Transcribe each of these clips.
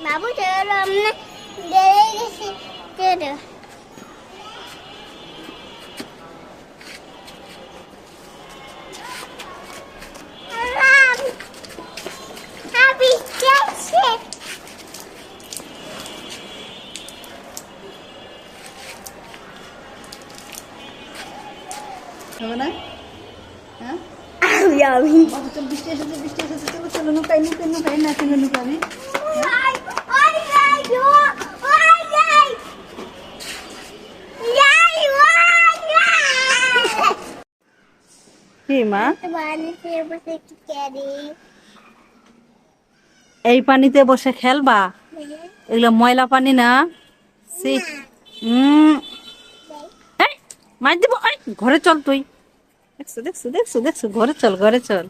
বাবু চলো আমরা বেড়ে গেছি চলো Happy birthday! হবে না? হ্যাঁ? আমি বাবা চল, বৃষ্টি এসেছে, চলো চলো, নুকাই না তুমি নুকাবি। কি মা? এই পানিতে বসে খেলবা? এগুলো ময়লা পানি না। মার দিব। ঘরে চল তুই। দেখছো ঘরে চল।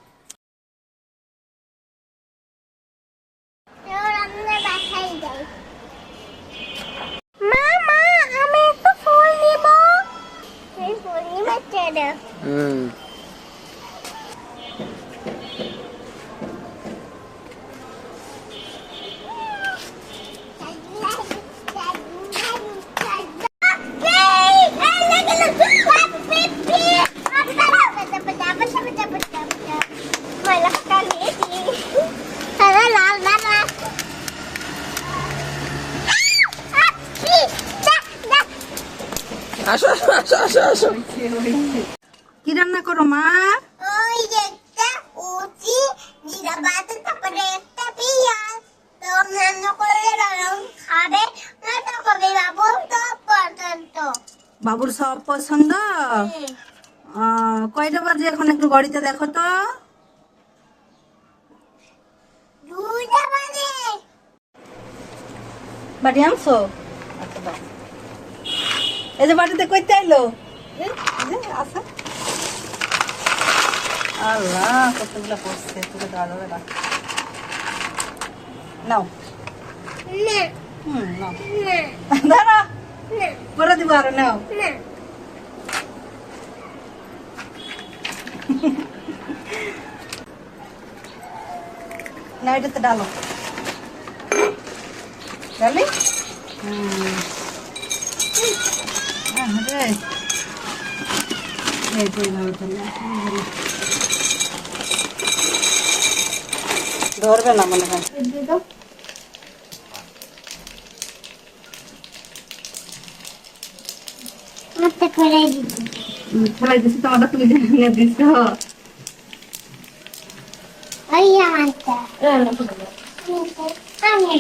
মামা আমি একটু ফুল নিব এই ফুল নিবে চলো আসো। কি রান্না করো মা? ওই যে একটা উচি জিরা বাটা তারপরে একটা পেঁয়াজ তো রান্না করে রং খাবে না তো কবে বাবু তো পছন্দ বাবুর সব পছন্দ। কয়টা বাজে এখন একটু ঘড়িতে দেখো তো। 2টা বাজে বাড়ি আনছো? আচ্ছা দাও। এই যে বাড়িতে কইতে আইলো। আচ্ছা আল্লাহ কতগুলো পড়ছে, তুলে দেওয়া যাবে না। নাও না নাও না দাঁড়া না করে দিব আরো। নাও না না এটাতে ডালো ডালি। ধরবে না মনে হয়। মতে করে দিছি ফেলাই দিছি তো, আমাদের তুমি নিয়ে দিছ। ওই আমারটা আমি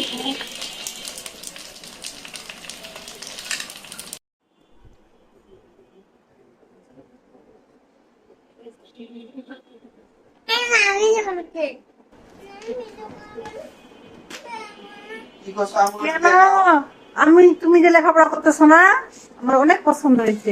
কেন? তুমি যে লেখাপড়া করতেছো না, আমার অনেক পছন্দ হয়েছে।